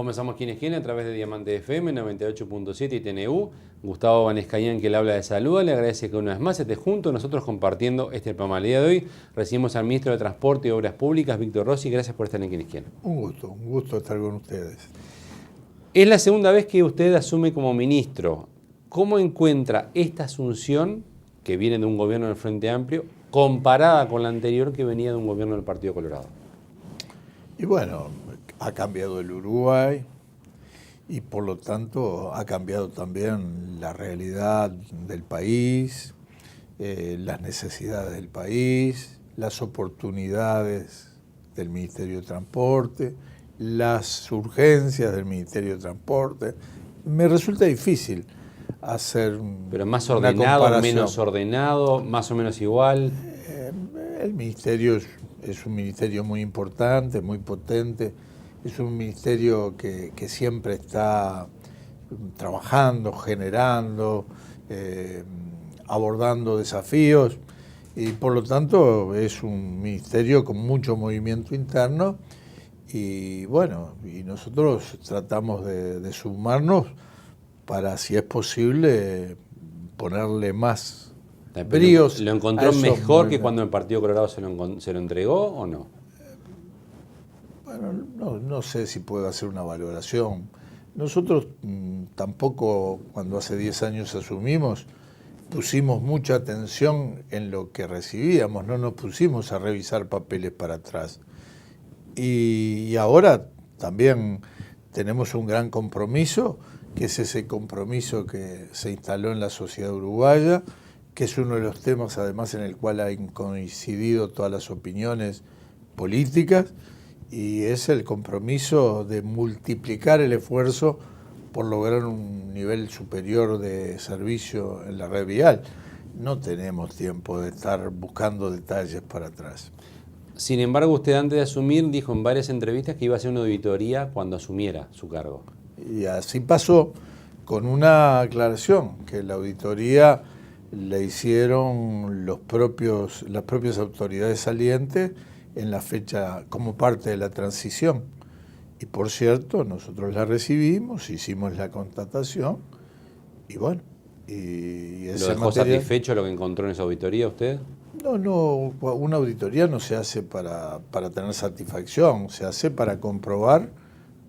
Comenzamos Quién es Quién a través de Diamante FM 98.7 y TNU. Gustavo Vanescañán, que le habla de salud, le agradece que una vez más esté junto a nosotros compartiendo este programa. El día de hoy recibimos al ministro de Transporte y Obras Públicas, Víctor Rossi. Gracias por estar en Quién es Quién. Un gusto estar con ustedes. Es la segunda vez que usted asume como ministro. ¿Cómo encuentra esta asunción, que viene de un gobierno del Frente Amplio, comparada con la anterior que venía de un gobierno del Partido Colorado? Y bueno, ha cambiado el Uruguay y por lo tanto ha cambiado también la realidad del país, las necesidades del país, las oportunidades del Ministerio de Transporte, las urgencias del Ministerio de Transporte. Me resulta difícil hacer ¿Pero más una ordenado, comparación. menos ordenado, más o menos igual? El ministerio es un ministerio muy importante, muy potente, es un ministerio que siempre está trabajando, generando, abordando desafíos y por lo tanto es un ministerio con mucho movimiento interno y bueno, y nosotros tratamos de sumarnos para, si es posible, ponerle más bríos. ¿Lo encontró mejor que cuando el Partido Colorado se lo entregó o no? Bueno, no sé si puedo hacer una valoración. Nosotros tampoco, cuando hace 10 años asumimos, pusimos mucha atención en lo que recibíamos, no nos pusimos a revisar papeles para atrás. Y ahora también tenemos un gran compromiso, que es ese compromiso que se instaló en la sociedad uruguaya, que es uno de los temas además en el cual han coincidido todas las opiniones políticas, y es el compromiso de multiplicar el esfuerzo por lograr un nivel superior de servicio en la red vial. No tenemos tiempo de estar buscando detalles para atrás. Sin embargo, usted antes de asumir dijo en varias entrevistas que iba a hacer una auditoría cuando asumiera su cargo. Y así pasó, con una aclaración, que la auditoría la hicieron las propias autoridades salientes en la fecha como parte de la transición. Y por cierto, nosotros la recibimos, hicimos la constatación y bueno. Y ¿Lo dejó satisfecho lo que encontró en esa auditoría usted? No, una auditoría no se hace para tener satisfacción, se hace para comprobar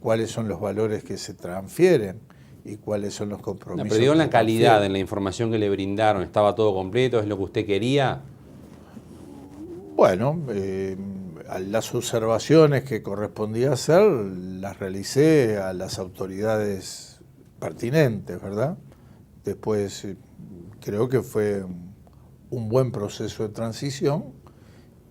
cuáles son los valores que se transfieren y cuáles son los compromisos. No, pero digo en la calidad, en la información que le brindaron, ¿estaba todo completo? ¿Es lo que usted quería? Bueno, las observaciones que correspondía hacer las realicé a las autoridades pertinentes, ¿verdad? Después creo que fue un buen proceso de transición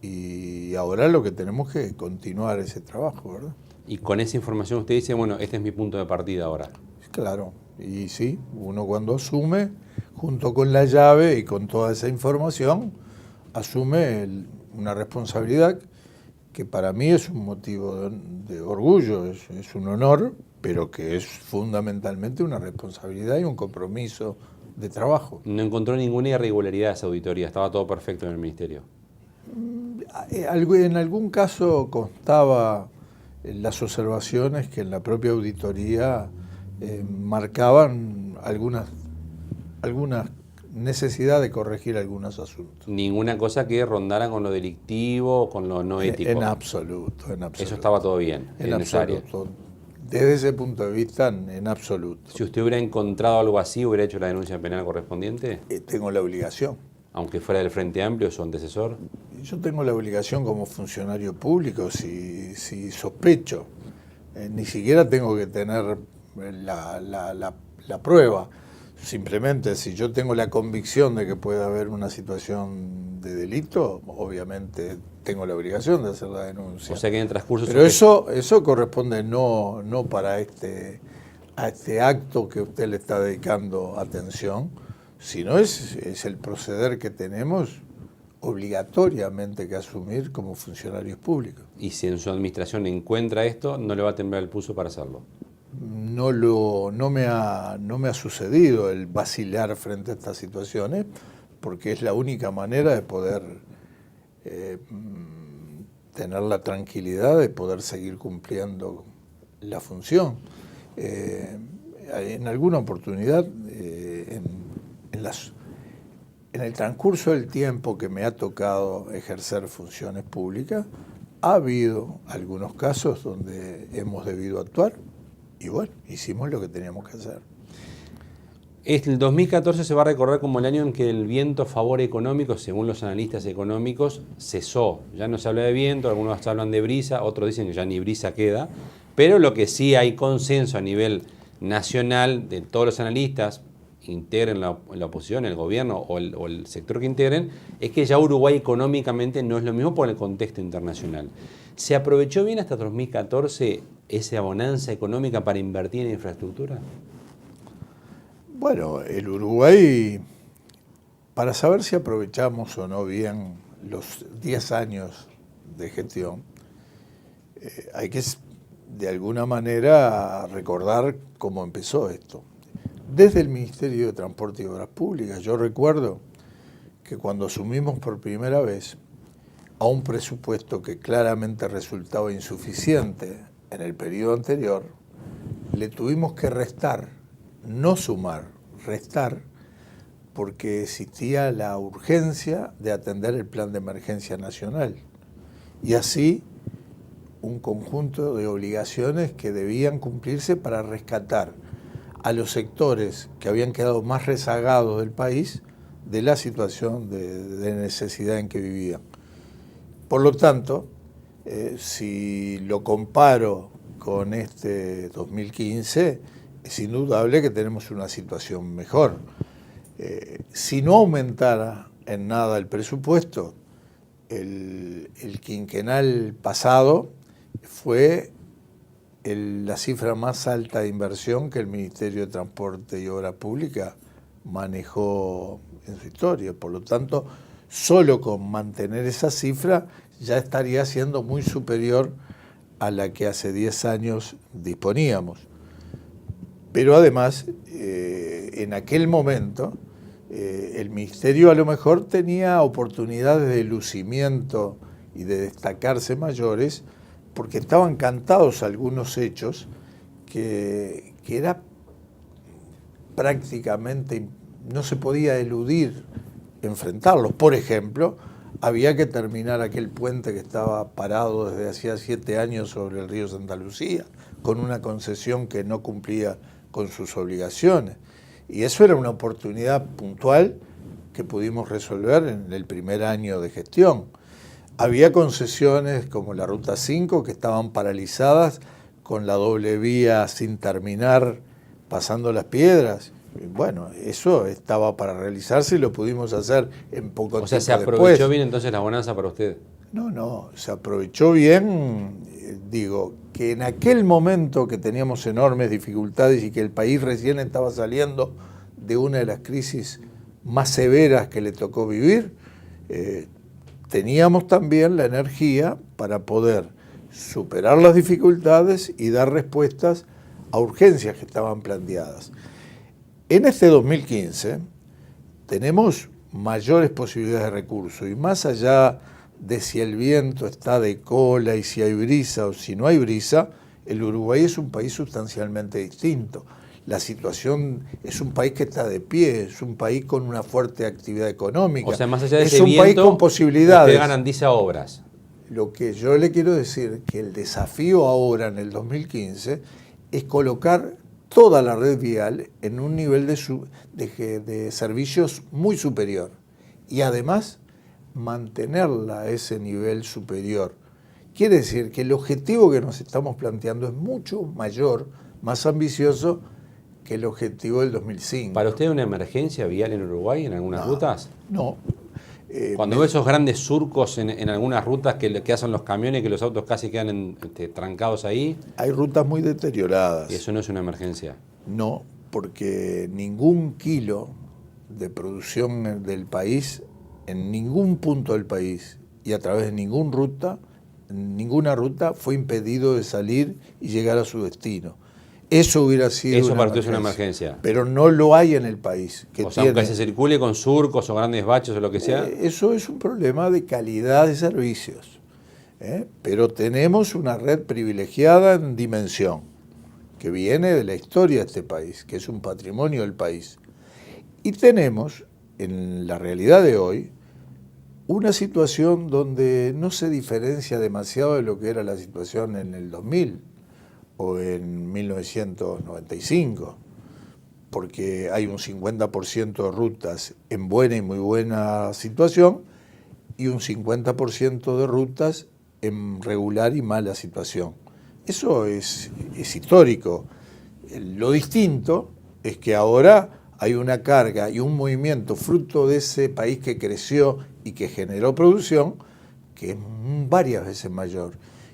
y ahora lo que tenemos que continuar ese trabajo, ¿verdad? Y con esa información usted dice, bueno, este es mi punto de partida ahora. Claro, y sí, uno cuando asume, junto con la llave y con toda esa información, asume una responsabilidad que para mí es un motivo de orgullo, es un honor, pero que es fundamentalmente una responsabilidad y un compromiso de trabajo. No encontró ninguna irregularidad esa auditoría, estaba todo perfecto en el ministerio. En algún caso constaba las observaciones que en la propia auditoría marcaban algunas necesidad de corregir algunos asuntos. Ninguna cosa que rondara con lo delictivo o con lo no ético. En absoluto. Eso estaba todo bien en esa área. Desde ese punto de vista, en absoluto. Si usted hubiera encontrado algo así, ¿hubiera hecho la denuncia penal correspondiente? Tengo la obligación. Aunque fuera del Frente Amplio, su antecesor. Yo tengo la obligación como funcionario público, si sospecho. Ni siquiera tengo que tener la prueba. Simplemente, si yo tengo la convicción de que puede haber una situación de delito, obviamente tengo la obligación de hacer la denuncia. O sea que en el transcurso... Pero eso corresponde no para a este acto que usted le está dedicando atención, sino es el proceder que tenemos obligatoriamente que asumir como funcionarios públicos. Y si en su administración encuentra esto, ¿no le va a temblar el pulso para hacerlo? No me ha sucedido el vacilar frente a estas situaciones, porque es la única manera de poder tener la tranquilidad de poder seguir cumpliendo la función. En alguna oportunidad, en el transcurso del tiempo que me ha tocado ejercer funciones públicas, ha habido algunos casos donde hemos debido actuar y bueno, hicimos lo que teníamos que hacer. El 2014 se va a recordar como el año en que el viento a favor económico, según los analistas económicos, cesó. Ya no se habla de viento, algunos hablan de brisa, otros dicen que ya ni brisa queda, pero lo que sí hay consenso a nivel nacional de todos los analistas, integren la oposición, el gobierno o el sector que integren, es que ya Uruguay económicamente no es lo mismo por el contexto internacional. ¿Se aprovechó bien hasta 2014 esa bonanza económica para invertir en infraestructura? Bueno, el Uruguay, para saber si aprovechamos o no bien los 10 años de gestión, hay que de alguna manera recordar cómo empezó esto. Desde el Ministerio de Transporte y Obras Públicas, yo recuerdo que cuando asumimos por primera vez a un presupuesto que claramente resultaba insuficiente en el periodo anterior, le tuvimos que restar, no sumar, restar, porque existía la urgencia de atender el plan de emergencia nacional. Y así un conjunto de obligaciones que debían cumplirse para rescatar a los sectores que habían quedado más rezagados del país de la situación de necesidad en que vivían. Por lo tanto, si lo comparo con este 2015, es indudable que tenemos una situación mejor. Si no aumentara en nada el presupuesto, el quinquenal pasado fue la cifra más alta de inversión que el Ministerio de Transporte y Obras Públicas manejó en su historia. Por lo tanto, solo con mantener esa cifra ya estaría siendo muy superior a la que hace 10 años disponíamos. Pero además, en aquel momento, el Ministerio a lo mejor tenía oportunidades de lucimiento y de destacarse mayores, porque estaban cantados algunos hechos que era prácticamente, no se podía eludir enfrentarlos. Por ejemplo, había que terminar aquel puente que estaba parado desde hacía 7 años sobre el río Santa Lucía, con una concesión que no cumplía con sus obligaciones. Y eso era una oportunidad puntual que pudimos resolver en el primer año de gestión. Había concesiones como la Ruta 5 que estaban paralizadas con la doble vía sin terminar, pasando las piedras. Bueno, eso estaba para realizarse y lo pudimos hacer en poco tiempo. O sea, ¿se aprovechó bien entonces la bonanza para usted? No, se aprovechó bien, digo, que en aquel momento que teníamos enormes dificultades y que el país recién estaba saliendo de una de las crisis más severas que le tocó vivir, teníamos también la energía para poder superar las dificultades y dar respuestas a urgencias que estaban planteadas. En este 2015 tenemos mayores posibilidades de recursos y más allá de si el viento está de cola y si hay brisa o si no hay brisa, el Uruguay es un país sustancialmente distinto. La situación es un país que está de pie, es un país con una fuerte actividad económica. O sea, más allá de es ese un viento, país con posibilidades. Usted garantiza obras. Lo que yo le quiero decir que el desafío ahora en el 2015 es colocar toda la red vial en un nivel de servicios muy superior y además mantenerla a ese nivel superior. Quiere decir que el objetivo que nos estamos planteando es mucho mayor, más ambicioso que el objetivo del 2005. ¿Para usted hay una emergencia vial en Uruguay en algunas rutas? No. Cuando ve esos grandes surcos en algunas rutas que hacen los camiones, que los autos casi quedan trancados ahí. Hay rutas muy deterioradas. ¿Y eso no es una emergencia? No, porque ningún kilo de producción del país, en ningún punto del país y a través de ninguna ruta fue impedido de salir y llegar a su destino. Eso hubiera sido eso para usted es una emergencia. Pero no lo hay en el país. O sea, aunque se circule con surcos o grandes baches o lo que sea. Eso es un problema de calidad de servicios. Pero tenemos una red privilegiada en dimensión. que viene de la historia de este país, que es un patrimonio del país. Y tenemos, en la realidad de hoy, una situación donde no se diferencia demasiado de lo que era la situación en el 2000 o en 1995, porque hay un 50% de rutas en buena y muy buena situación y un 50% de rutas en regular y mala situación. Eso es histórico. Lo distinto es que ahora hay una carga y un movimiento fruto de ese país que creció y que generó producción que es varias veces mayor.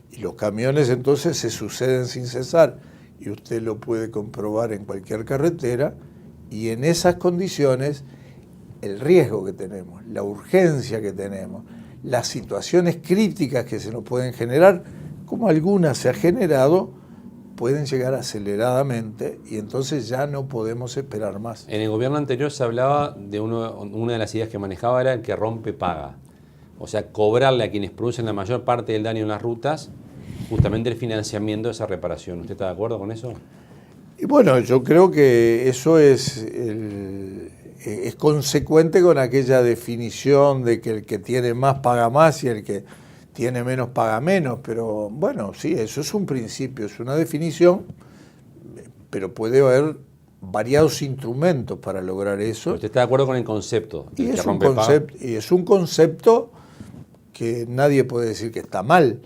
Y los camiones entonces se suceden sin cesar y usted lo puede comprobar en cualquier carretera, y en esas condiciones el riesgo que tenemos, la urgencia que tenemos, las situaciones críticas que se nos pueden generar, como algunas se ha generado, pueden llegar aceleradamente y entonces ya no podemos esperar más. En el gobierno anterior se hablaba de una de las ideas que manejaba era el que rompe paga. O sea, cobrarle a quienes producen la mayor parte del daño en las rutas justamente el financiamiento de esa reparación. ¿Usted está de acuerdo con eso? Y bueno, yo creo que eso es consecuente con aquella definición de que el que tiene más paga más y el que tiene menos paga menos, pero bueno, sí, eso es un principio, es una definición, pero puede haber variados instrumentos para lograr eso. ¿Usted está de acuerdo con el concepto? Y es un concepto que nadie puede decir que está mal.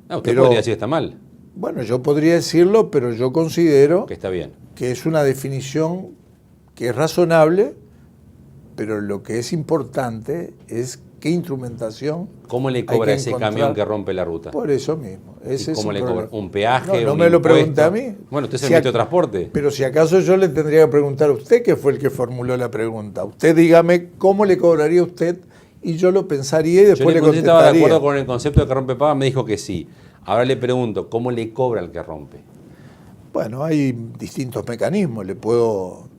No, usted podría decir que está mal. Bueno, yo podría decirlo, pero yo considero que está bien, que es una definición que es razonable, pero lo que es importante es qué instrumentación. ¿Cómo le cobra ese camión que rompe la ruta? Por eso mismo. Ese ¿Cómo es le problema. cobra? ¿Un peaje? No un me lo impuesto? pregunte a mí. Bueno, usted es el ministro de Transporte. Pero si acaso yo le tendría que preguntar a usted, que fue el que formuló la pregunta. Usted dígame cómo le cobraría usted y yo lo pensaría y después le contestaría. Yo estaba de acuerdo con el concepto de que rompe paga, me dijo que sí. Ahora le pregunto, ¿cómo le cobra al que rompe? Bueno, hay distintos mecanismos. Le puedo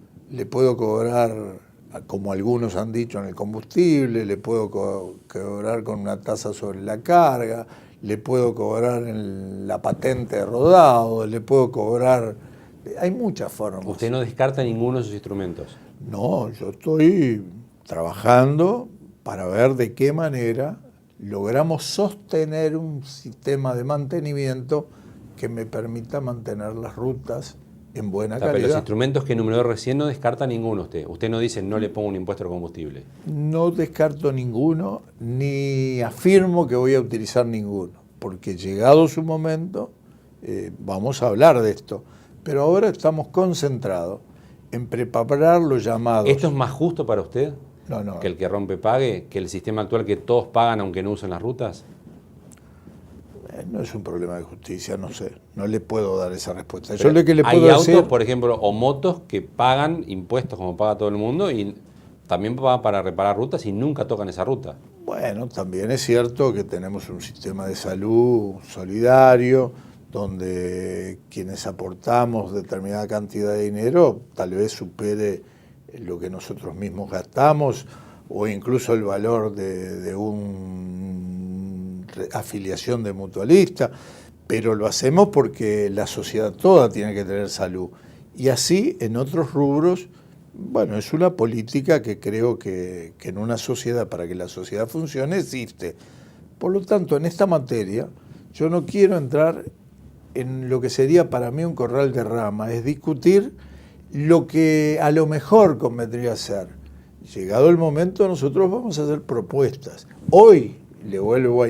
cobrar, como algunos han dicho, en el combustible, le puedo cobrar con una tasa sobre la carga, le puedo cobrar en la patente de rodado, le puedo cobrar. Hay muchas formas. ¿Usted no descarta ninguno de sus instrumentos? No, yo estoy trabajando para ver de qué manera logramos sostener un sistema de mantenimiento que me permita mantener las rutas en buena calidad. Pero los instrumentos que enumeró recién no descarta ninguno usted. Usted no dice no le pongo un impuesto al combustible. No descarto ninguno, ni afirmo que voy a utilizar ninguno, porque llegado su momento vamos a hablar de esto. Pero ahora estamos concentrados en preparar los llamados. ¿Esto es más justo para usted? No. ¿Que el que rompe pague? ¿Que el sistema actual que todos pagan aunque no usen las rutas? No es un problema de justicia, no sé. No le puedo dar esa respuesta. Yo lo que le puedo hay autos, decir, por ejemplo, o motos que pagan impuestos como paga todo el mundo y también pagan para reparar rutas y nunca tocan esa ruta. Bueno, también es cierto que tenemos un sistema de salud solidario, donde quienes aportamos determinada cantidad de dinero tal vez supere lo que nosotros mismos gastamos o incluso el valor de una afiliación de mutualista, pero lo hacemos porque la sociedad toda tiene que tener salud. Y así en otros rubros, bueno, es una política que creo que en una sociedad, para que la sociedad funcione, existe. Por lo tanto, en esta materia, yo no quiero entrar en lo que sería para mí un corral de rama, es discutir lo que a lo mejor convendría hacer. Llegado el momento, nosotros vamos a hacer propuestas. Hoy, le vuelvo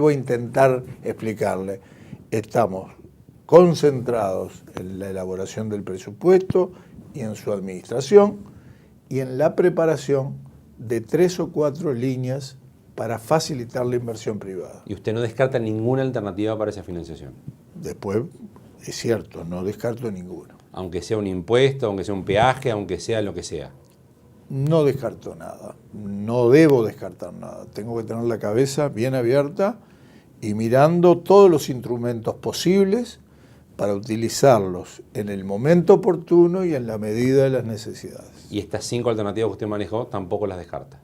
a intentar explicarle, estamos concentrados en la elaboración del presupuesto y en su administración y en la preparación de 3 o 4 líneas para facilitar la inversión privada. ¿Y usted no descarta ninguna alternativa para esa financiación? Después, es cierto, no descarto ninguna. Aunque sea un impuesto, aunque sea un peaje, aunque sea lo que sea. No descarto nada, no debo descartar nada. Tengo que tener la cabeza bien abierta y mirando todos los instrumentos posibles para utilizarlos en el momento oportuno y en la medida de las necesidades. ¿Y estas 5 alternativas que usted manejó tampoco las descarta?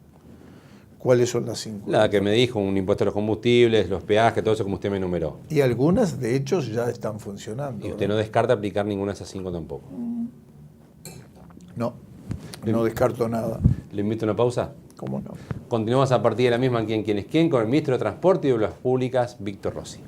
¿Cuáles son las 5? La que me dijo, un impuesto a los combustibles, los peajes, todo eso como usted me enumeró. Y algunas, de hecho, ya están funcionando. Y usted no descarta aplicar ninguna de esas 5 tampoco. No, no descarto nada. ¿Le invito a una pausa? ¿Cómo no? Continuamos a partir de la misma aquí en Quién es Quién con el ministro de Transporte y Obras Públicas, Víctor Rossi.